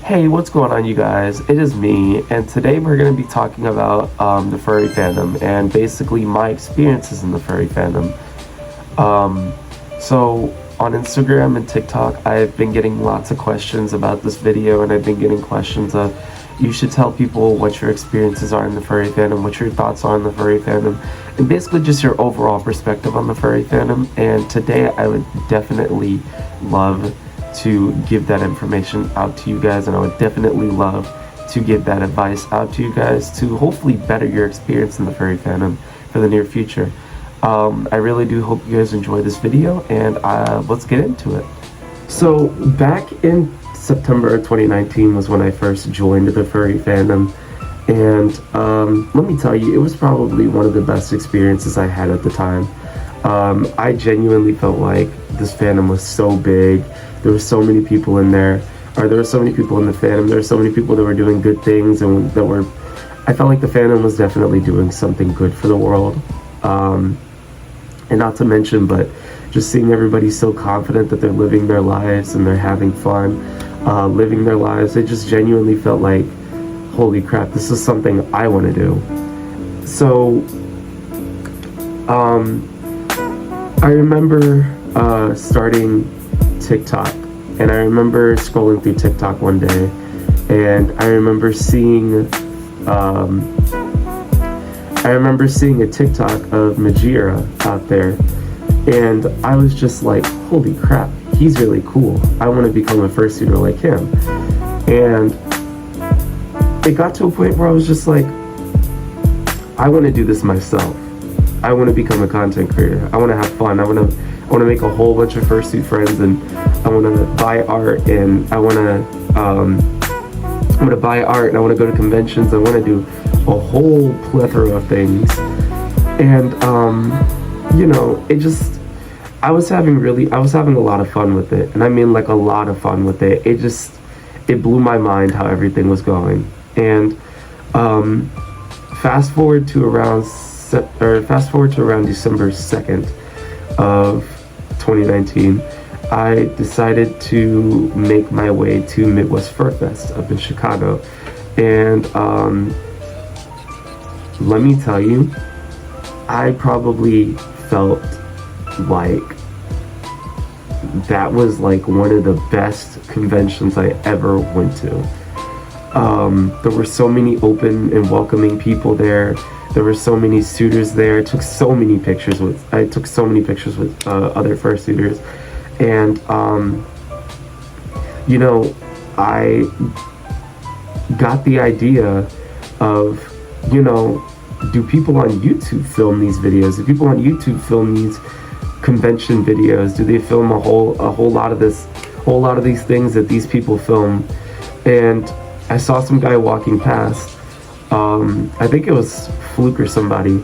Hey, what's going on, you guys? It is me, and today we're going to be talking about the furry fandom and basically my experiences in the furry fandom. So on Instagram and TikTok, I've been getting lots of questions about this video, and I've been getting questions of you should tell people what your experiences are in the furry fandom, what your thoughts are in the furry fandom, and basically just your overall perspective on the furry fandom. And today I would definitely love to give that information out to you guys, and I would definitely love to give that advice out to you guys to hopefully better your experience in the furry fandom for the near future. I really do hope you guys enjoy this video, and let's get into it. So back in September of 2019 was when I first joined the furry fandom, and let me tell you, it was probably one of the best experiences I had at the time. I genuinely felt like this fandom was so big. There were so many people in there, or there were so many people in the fandom. There were so many people that were doing good things, and I felt like the fandom was definitely doing something good for the world. And not to mention, but just seeing everybody so confident that they're living their lives and they're having fun, living their lives, it just genuinely felt like, holy crap, this is something I want to do. So, I remember starting TikTok, and I remember scrolling through TikTok one day, and I remember seeing a TikTok of Majira out there, and I was just like, holy crap, he's really cool. I want to become a fursuiter like him. And it got to a point where I was just like, I want to do this myself. I want to become a content creator. I want to have fun. I want to make a whole bunch of fursuit friends, and I want to buy art, and I want to buy art, and I want to go to conventions. I want to do a whole plethora of things. And I was having a lot of fun with it, and I mean like a lot of fun with it. It blew my mind how everything was going. And fast forward to around December 2nd of 2019, I decided to make my way to Midwest Fur Fest up in Chicago. And let me tell you, I probably felt like that was like one of the best conventions I ever went to. There were so many open and welcoming people there. There were so many suitors there. I took so many pictures with other fursuiters, and I got the idea of, do people on YouTube film these videos? Do people on YouTube film these convention videos? Do they film a whole lot of these things that these people film? And I saw some guy walking past. I think it was Fluke or somebody.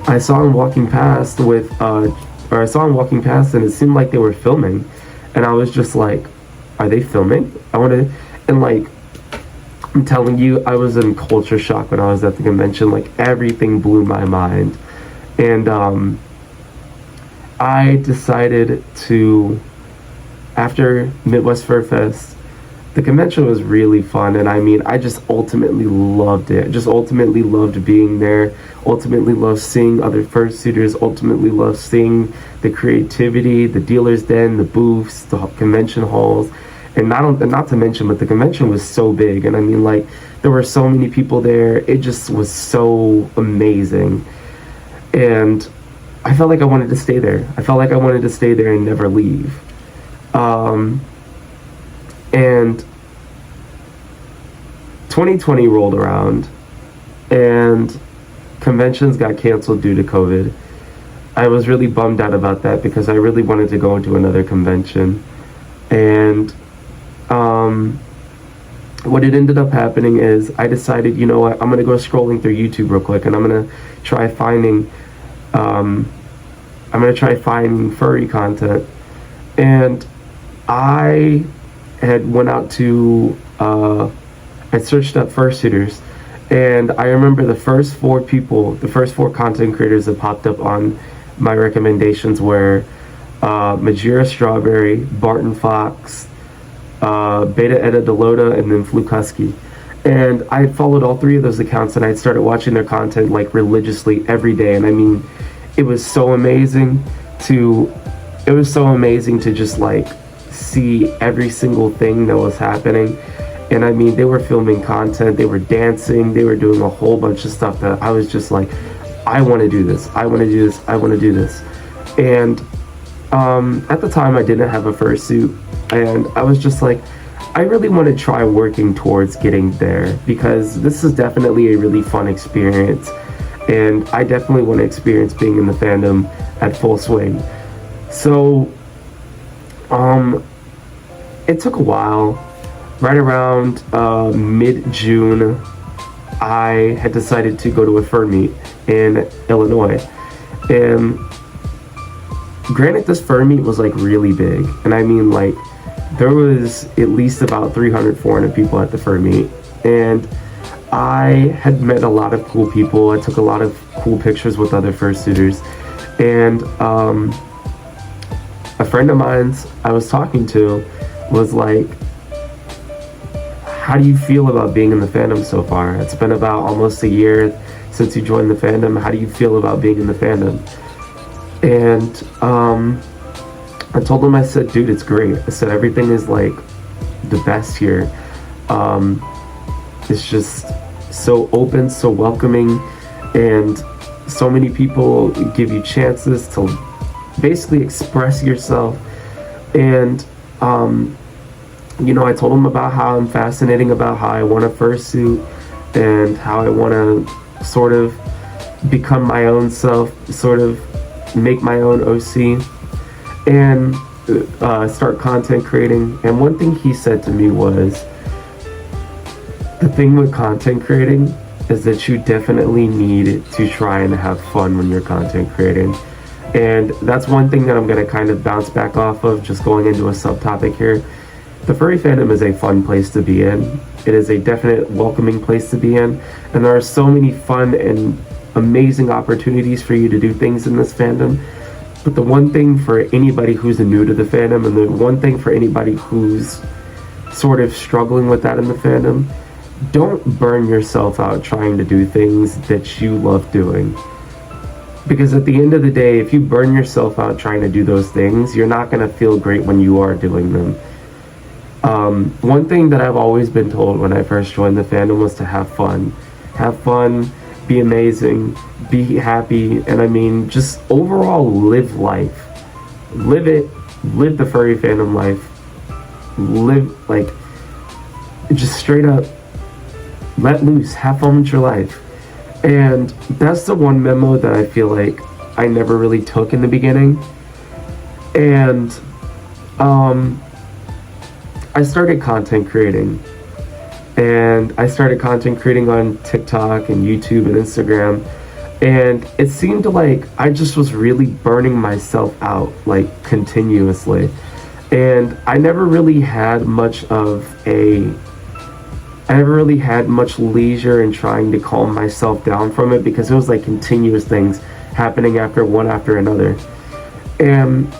I saw him walking past and it seemed like they were filming, and I was just like, are they filming? I'm telling you, I was in culture shock when I was at the convention. Like, everything blew my mind. And I decided to, after Midwest Fur Fest, the convention was really fun, and I mean, I just ultimately loved it. Just ultimately loved being there, ultimately loved seeing other fursuiters, ultimately loved seeing the creativity, the dealer's den, the booths, the convention halls. And not to mention, but the convention was so big, and I mean, like, there were so many people there. It just was so amazing, and I felt like I wanted to stay there. I felt like I wanted to stay there and never leave. And 2020 rolled around, and conventions got canceled due to COVID. I was really bummed out about that because I really wanted to go into another convention. And what it ended up happening is I decided, you know what, I'm gonna go scrolling through YouTube real quick, and I'm gonna try finding furry content. And I had went out to I searched up fursuiters, and I remember the first four content creators that popped up on my recommendations were Majira Strawberry, Barton Fox, Beta Edda Delota, and then Flukusky. And I had followed all three of those accounts, and I started watching their content like religiously every day. And I mean, it was so amazing to just like see every single thing that was happening. And I mean, they were filming content, they were dancing, they were doing a whole bunch of stuff that I was just like, I want to do this, I want to do this, I want to do this. And at the time I didn't have a fursuit, and I was just like, I really want to try working towards getting there, because this is definitely a really fun experience, and I definitely want to experience being in the fandom at full swing. So it took a while. Right around mid-June, I had decided to go to a fur meet in Illinois. And granted, this fur meet was like really big. And I mean, like, there was at least about 300, 400 people at the fur meet. And I had met a lot of cool people. I took a lot of cool pictures with other fursuiters. And a friend of mine I was talking to was like, how do you feel about being in the fandom so far? It's been about almost a year since you joined the fandom. How do you feel about being in the fandom? And I told him, I said, dude, it's great. I said, everything is like the best here. It's just so open, so welcoming, and so many people give you chances to basically express yourself. And you know, I told him about how I'm fascinating, about how I want a fursuit, and how I want to sort of become my own self, sort of make my own OC, and start content creating. And one thing he said to me was, the thing with content creating is that you definitely need to try and have fun when you're content creating. And that's one thing that I'm going to kind of bounce back off of, just going into a subtopic here. The furry fandom is a fun place to be in. It is a definite welcoming place to be in. And there are so many fun and amazing opportunities for you to do things in this fandom. But the one thing for anybody who's new to the fandom, and the one thing for anybody who's sort of struggling with that in the fandom, don't burn yourself out trying to do things that you love doing. Because at the end of the day, if you burn yourself out trying to do those things, you're not going to feel great when you are doing them. One thing that I've always been told when I first joined the fandom was to have fun. Have fun, be amazing, be happy, and I mean, just overall live life. Live it, live the furry fandom life. Live, like, just straight up, let loose, have fun with your life. And that's the one memo that I feel like I never really took in the beginning. And I started content creating. And I started content creating on TikTok and YouTube and Instagram. And it seemed like I just was really burning myself out, like, continuously. And I never really had much leisure in trying to calm myself down from it, because it was like continuous things happening one after another. And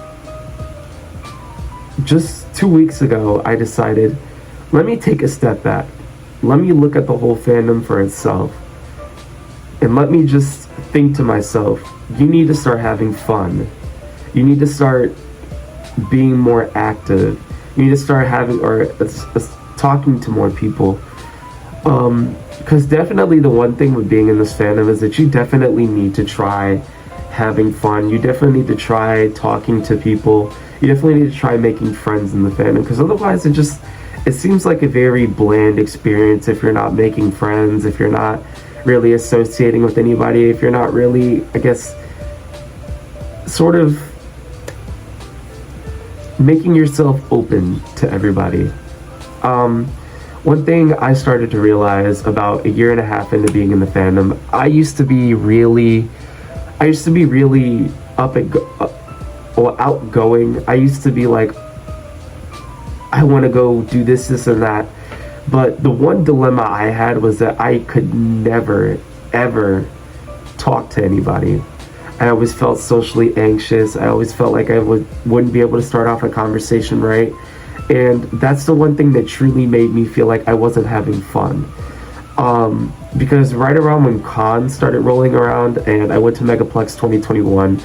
just 2 weeks ago, I decided, let me take a step back. Let me look at the whole fandom for itself. And let me just think to myself, you need to start having fun. You need to start being more active. You need to start talking to more people. Because definitely the one thing with being in this fandom is that you definitely need to try having fun. You definitely need to try talking to people. You definitely need to try making friends in the fandom, because otherwise it seems like a very bland experience if you're not making friends, if you're not really associating with anybody, if you're not really, I guess, sort of making yourself open to everybody. One thing I started to realize about a year and a half into being in the fandom, I used to be really outgoing. I used to be like, I want to go do this, and that. But the one dilemma I had was that I could never, ever talk to anybody. I always felt socially anxious. I always felt like I wouldn't be able to start off a conversation right. And that's the one thing that truly made me feel like I wasn't having fun. Because right around when cons started rolling around and I went to Megaplex 2021,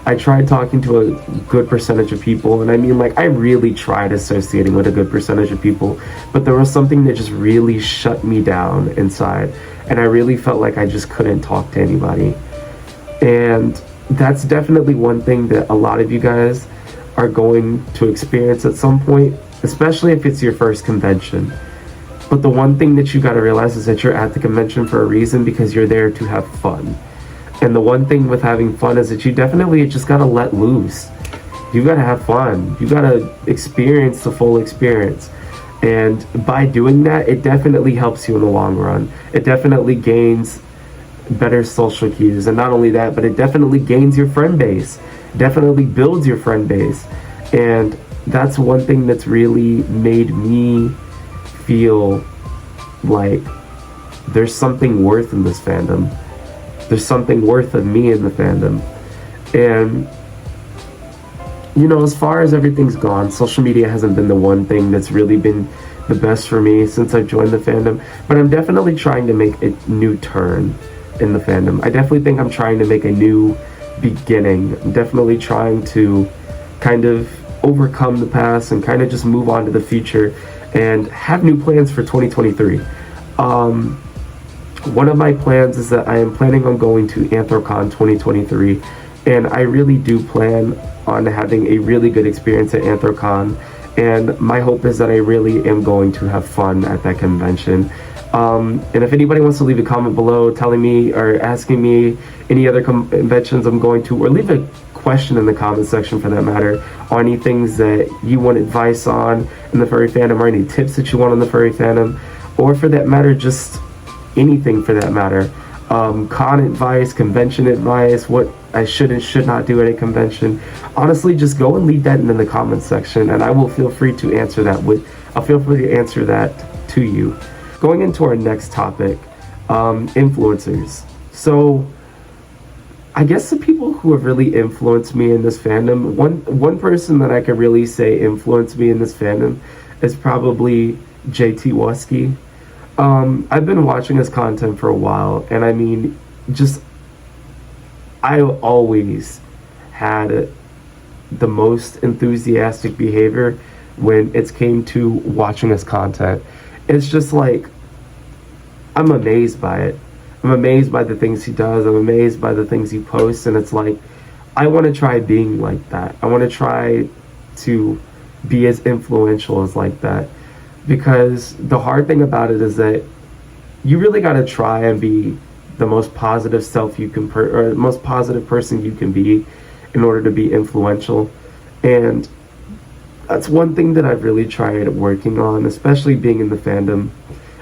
I tried talking to a good percentage of people, and I mean, like, I really tried associating with a good percentage of people, but there was something that just really shut me down inside, and I really felt like I just couldn't talk to anybody. And that's definitely one thing that a lot of you guys are going to experience at some point, especially if it's your first convention. But the one thing that you got to realize is that you're at the convention for a reason, because you're there to have fun. And the one thing with having fun is that you definitely just got to let loose. You got to have fun. You got to experience the full experience. And by doing that, it definitely helps you in the long run. It definitely gains better social cues. And not only that, but it definitely gains your friend base. Definitely builds your friend base. And that's one thing that's really made me feel like there's something worth in this fandom. There's something worth of me in the fandom. And, you know, as far as everything's gone, social media hasn't been the one thing that's really been the best for me since I've joined the fandom. But I'm definitely trying to make a new turn in the fandom. I definitely think I'm trying to make a new beginning. I'm definitely trying to kind of overcome the past and kind of just move on to the future and have new plans for 2023. One of my plans is that I am planning on going to anthrocon 2023, and I really do plan on having a really good experience at anthrocon, and my hope is that I really am going to have fun at that convention. And if anybody wants to leave a comment below telling me or asking me any other conventions I'm going to, or leave a question in the comment section for that matter, on any things that you want advice on in the furry fandom, or any tips that you want on the furry fandom, or for that matter, just anything for that matter, con advice, convention advice, what I should and should not do at a convention, honestly, just go and leave that in the comment section, and I will feel free to answer that I'll feel free to answer that to you. Going into our next topic, influencers. So I guess the people who have really influenced me in this fandom, one person that I could really say influenced me in this fandom is probably JT Wusky. I've been watching his content for a while, and I mean, I always had the most enthusiastic behavior when it came to watching his content. It's just like, I'm amazed by it. I'm amazed by the things he does. I'm amazed by the things he posts, and it's like, I want to try being like that. I want to try to be as influential as like that. Because the hard thing about it is that you really got to try and be the most positive self you can, or the most positive person you can be in order to be influential. And that's one thing that I've really tried working on, especially being in the fandom.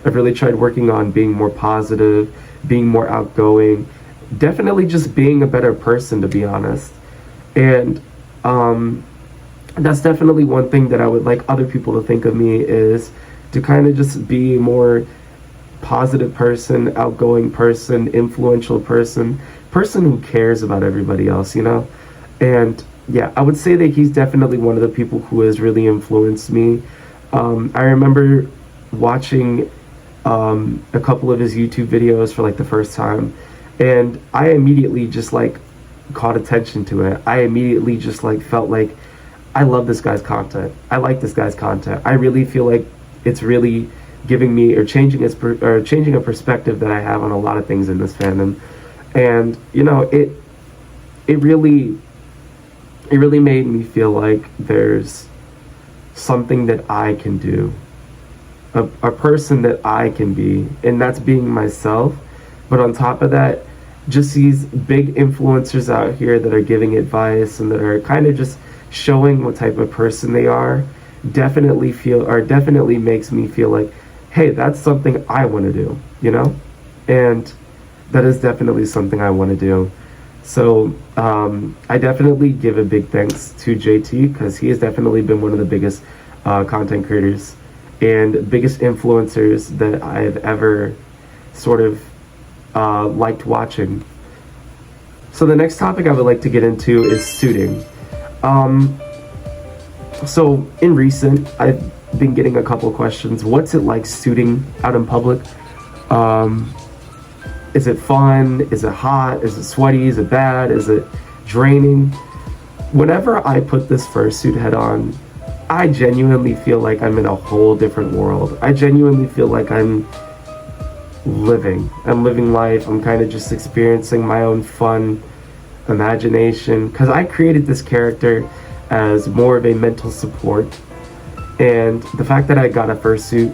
I've really tried working on being more positive, being more outgoing, definitely just being a better person, to be honest. And that's definitely one thing that I would like other people to think of me, is to kind of just be a more positive person, outgoing person, influential person who cares about everybody else, you know? And yeah, I would say that he's definitely one of the people who has really influenced me. I remember watching a couple of his YouTube videos for like the first time, and I immediately just like caught attention to it. I immediately just like felt like, I love this guy's content. I like this guy's content. I really feel like it's really giving me, or changing a perspective that I have on a lot of things in this fandom. And you know, it really made me feel like there's something that I can do, a person that I can be, and that's being myself. But on top of that, just these big influencers out here that are giving advice and that are kind of just showing what type of person they are, definitely makes me feel like, hey, that's something I want to do, you know? And that is definitely something I want to do. So I definitely give a big thanks to JT, because he has definitely been one of the biggest content creators and biggest influencers that I've ever sort of liked watching. So the next topic I would like to get into is suiting. So in recent, I've been getting a couple of questions. What's it like suiting out in public? Is it fun? Is it hot? Is it sweaty? Is it bad? Is it draining? Whenever I put this fursuit head on, I genuinely feel like I'm in a whole different world. I genuinely feel like I'm living life. I'm kind of just experiencing my own fun imagination, because I created this character as more of a mental support. And the fact that I got a fursuit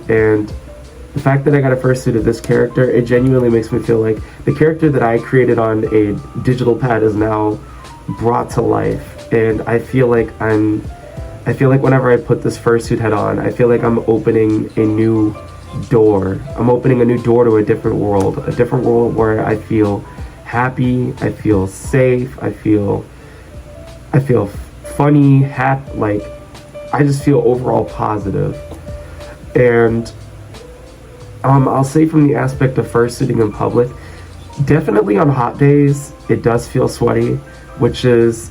of this character, it genuinely makes me feel like the character that I created on a digital pad is now brought to life. And I feel like whenever I put this fursuit head on, I feel like I'm opening a new door. I'm opening a new door to a different world where I feel happy, I feel safe, I feel funny, like I just feel overall positive. And I'll say from the aspect of fursuiting in public, definitely on hot days it does feel sweaty, which is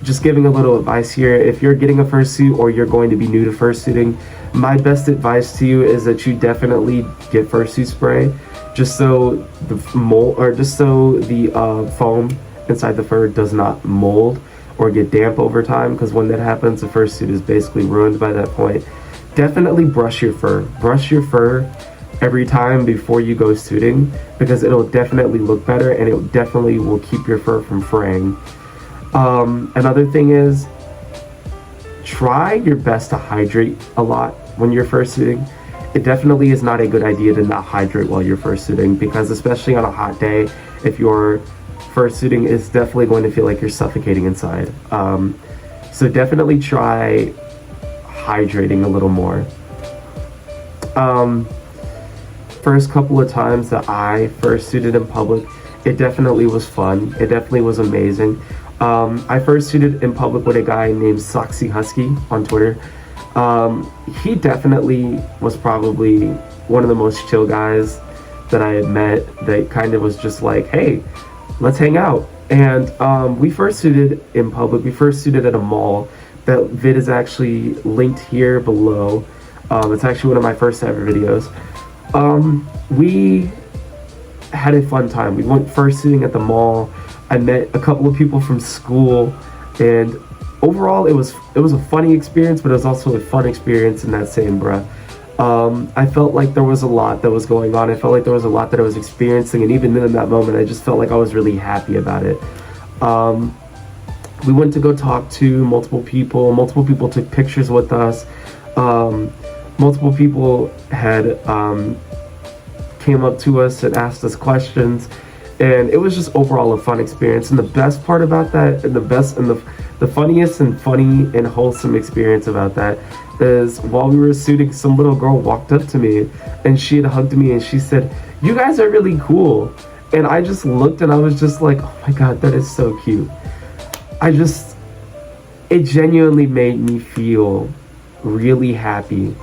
just giving a little advice here. If you're getting a fursuit or you're going to be new to fursuiting, my best advice to you is that you definitely get fursuit spray, just so the foam inside the fur does not mold or get damp over time, because when that happens, the fursuit is basically ruined by that point. Definitely brush your fur every time before you go suiting, because it'll definitely look better and it definitely will keep your fur from fraying. Another thing is, try your best to hydrate a lot when you're fursuiting. It definitely is not a good idea to not hydrate while you're fursuiting, because especially on a hot day, if you're fursuiting, it's definitely going to feel like you're suffocating inside. So definitely try hydrating a little more. First couple of times that I fursuited in public, it definitely was fun. It definitely was amazing. I fursuited in public with a guy named Soxy Husky on Twitter. He definitely was probably one of the most chill guys that I had met, that kind of was just like, hey, let's hang out. And we fursuited in public. We fursuited at a mall. That vid is actually linked here below. It's actually one of my first ever videos. We had a fun time. We went fursuiting at the mall. I met a couple of people from school, and overall it was a funny experience, but it was also a fun experience in that same breath. I felt like there was a lot that was going on. I felt like there was a lot that I was experiencing, and even then in that moment I just felt like I was really happy about it. We went to go talk to multiple people took pictures with us. Multiple people had came up to us and asked us questions, and it was just overall a fun experience. And the best part about that, and the funniest and funny and wholesome experience about that, is while we were shooting, some little girl walked up to me and she had hugged me and she said, "You guys are really cool." And I just looked and I was just like, oh my god, that is so cute. It genuinely made me feel really happy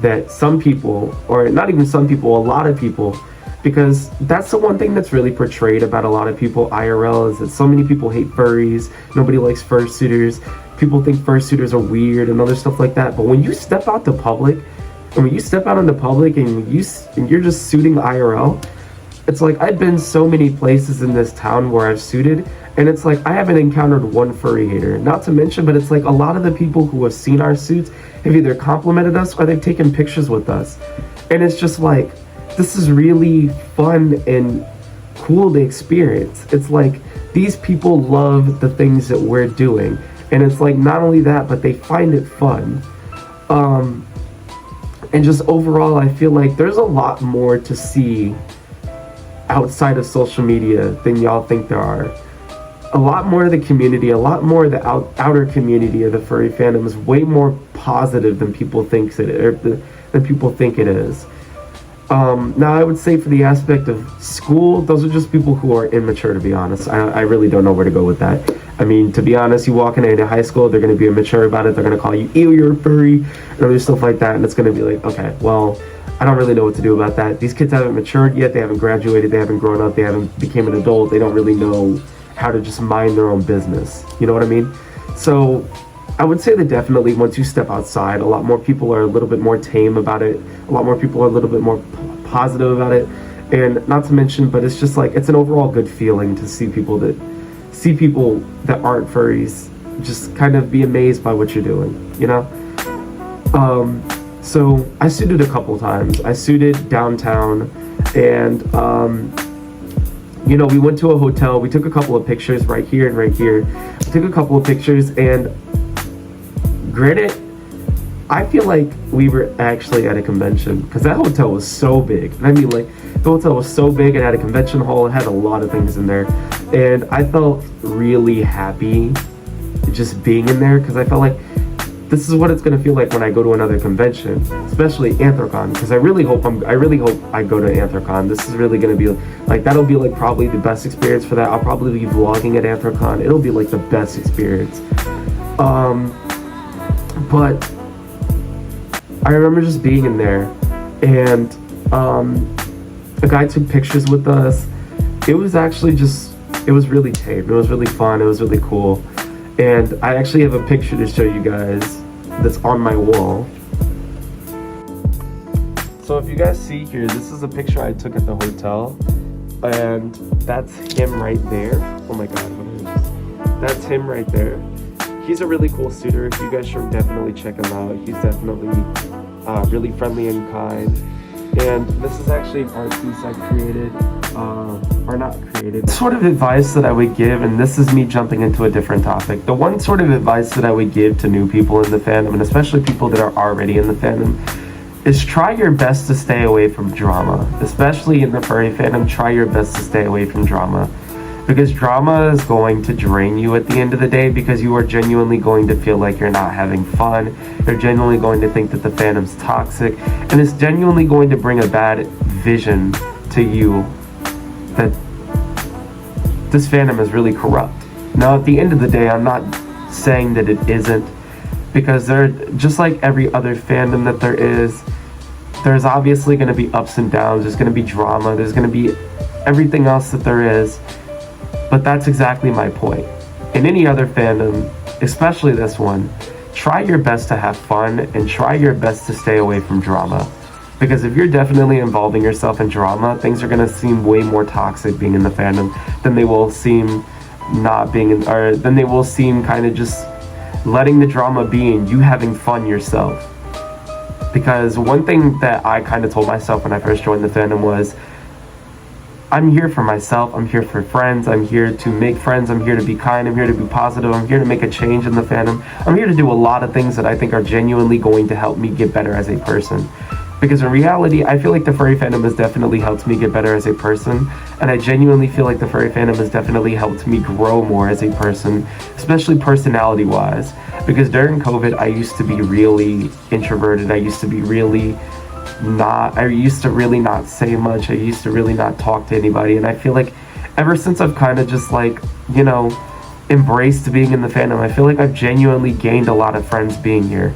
that some people, or not even some people, a lot of people, because that's the one thing that's really portrayed about a lot of people IRL, is that so many people hate furries, nobody likes fursuiters, people think fursuiters are weird and other stuff like that. But when you step out to public, and when you step out into public and you're just suiting IRL, it's like, I've been so many places in this town where I've suited, and it's like I haven't encountered one furry hater. Not to mention, but it's like a lot of the people who have seen our suits have either complimented us or they've taken pictures with us. And it's just like, this is really fun and cool to experience. It's like, these people love the things that we're doing. And it's like, not only that, but they find it fun. And just overall, I feel like there's a lot more to see outside of social media than y'all think there are. A lot more of the community, a lot more of the outer community of the furry fandom is way more positive than people think it is. Now, I would say for the aspect of school, those are just people who are immature, to be honest. I really don't know where to go with that. I mean, to be honest, you walk into high school, they're going to be immature about it. They're going to call you, ew, you're a furry, and other stuff like that. And it's going to be like, okay, well, I don't really know what to do about that. These kids haven't matured yet. They haven't graduated. They haven't grown up. They haven't become an adult. They don't really know how to just mind their own business. You know what I mean? So I would say that definitely once you step outside, a lot more people are a little bit more tame about it. A lot more people are a little bit more positive about it. And not to mention, but it's just like, it's an overall good feeling to see people that aren't furries just kind of be amazed by what you're doing, you know? So I suited a couple times. I suited downtown, and you know, we went to a hotel. We took a couple of pictures right here and right here. We took a couple of pictures, and granted, I feel like we were actually at a convention, because that hotel was so big. And I mean, like, the hotel was so big. It had a convention hall. It had a lot of things in there, and I felt really happy just being in there, because I felt like this is what it's gonna feel like when I go to another convention, especially anthrocon, because I really hope I go to anthrocon. This is really gonna be like, that'll be like probably the best experience for that. I'll probably be vlogging at anthrocon. It'll be like the best experience. But I remember just being in there, and a guy took pictures with us. It was actually it was really tame. It was really fun. It was really cool. And I actually have a picture to show you guys that's on my wall. So if you guys see here, this is a picture I took at the hotel, and that's him right there. Oh my god, that's him right there. He's a really cool suitor. You guys should definitely check him out. He's definitely really friendly and kind. And this is actually an art piece I created, or not created. Sort of advice that I would give, and this is me jumping into a different topic. The one sort of advice that I would give to new people in the fandom, and especially people that are already in the fandom, is try your best to stay away from drama. Especially in the furry fandom, try your best to stay away from drama. Because drama is going to drain you at the end of the day, because you are genuinely going to feel like you're not having fun. You're genuinely going to think that the fandom's toxic, and it's genuinely going to bring a bad vision to you that this fandom is really corrupt. Now, at the end of the day, I'm not saying that it isn't, because they're just like every other fandom that there is. There's obviously going to be ups and downs. There's going to be drama. There's going to be everything else that there is. But that's exactly my point. In any other fandom, especially this one, try your best to have fun and try your best to stay away from drama. Because if you're definitely involving yourself in drama, things are going to seem way more toxic being in the fandom than they will seem not being in, or than they will seem kind of just letting the drama be and you having fun yourself. Because one thing that I kind of told myself when I first joined the fandom was, I'm here for myself, I'm here for friends, I'm here to make friends, I'm here to be kind, I'm here to be positive, I'm here to make a change in the fandom. I'm here to do a lot of things that I think are genuinely going to help me get better as a person. Because in reality, I feel like the furry fandom has definitely helped me get better as a person, and I genuinely feel like the furry fandom has definitely helped me grow more as a person, especially personality-wise. Because during COVID, I used to be really introverted, I used to really not say much, I used to really not talk to anybody, and I feel like ever since I've kind of just like, you know, embraced being in the fandom, I feel like I've genuinely gained a lot of friends being here.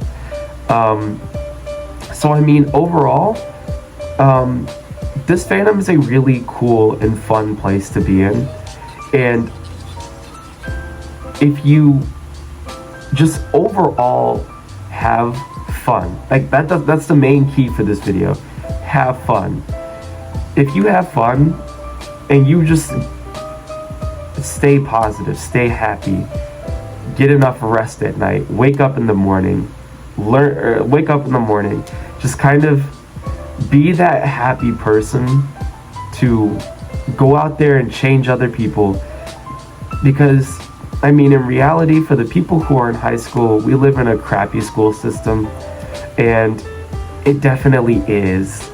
So I mean, overall, this fandom is a really cool and fun place to be in, and if you just overall have fun, like that's the main key for this video. Have fun. If you have fun and you just stay positive, stay happy, get enough rest at night, wake up in the morning, just kind of be that happy person to go out there and change other people. Because I mean, in reality, for the people who are in high school, we live in a crappy school system, and it definitely is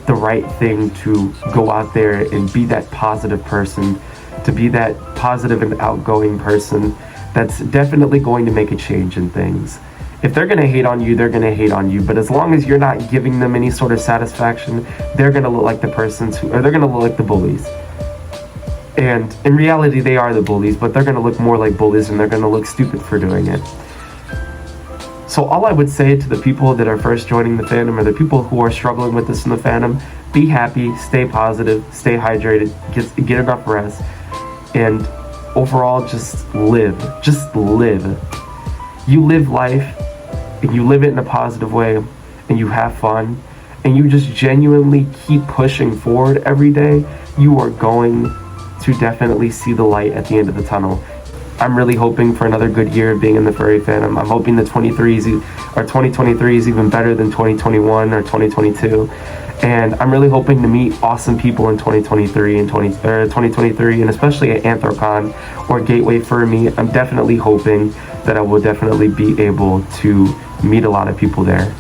the right thing to go out there and be that positive person, to be that positive and outgoing person that's definitely going to make a change in things. If they're going to hate on you, they're going to hate on you, but as long as you're not giving them any sort of satisfaction, they're going to look like the they're going to look like the bullies. And in reality, they are the bullies, but they're going to look more like bullies, and they're going to look stupid for doing it. So all I would say to the people that are first joining the fandom, or the people who are struggling with this in the fandom, be happy, stay positive, stay hydrated, get enough rest, and overall just live. Just live. you live life and you live it in a positive way and you have fun and you just genuinely keep pushing forward every day, you are going to definitely see the light at the end of the tunnel. I'm really hoping for another good year of being in the furry fandom. I'm hoping that 2023 is even better than 2021 or 2022. And I'm really hoping to meet awesome people in 2023 and especially at Anthrocon or Gateway Furry. I'm definitely hoping that I will definitely be able to meet a lot of people there.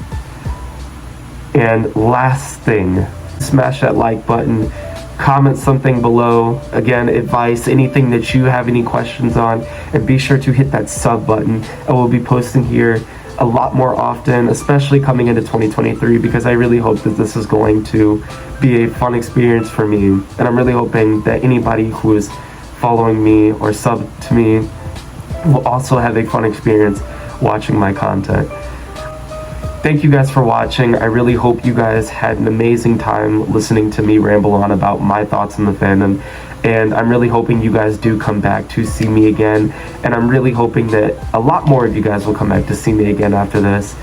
And last thing, smash that like button, comment something below, again, advice, anything that you have any questions on, and be sure to hit that sub button. I will be posting here a lot more often, especially coming into 2023, because I really hope that this is going to be a fun experience for me, and I'm really hoping that anybody who is following me or sub to me will also have a fun experience watching my content. Thank you guys for watching. I really hope you guys had an amazing time listening to me ramble on about my thoughts on the fandom, and I'm really hoping you guys do come back to see me again, and I'm really hoping that a lot more of you guys will come back to see me again after this.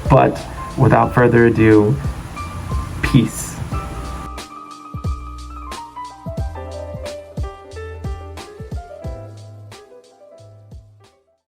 But without further ado, peace.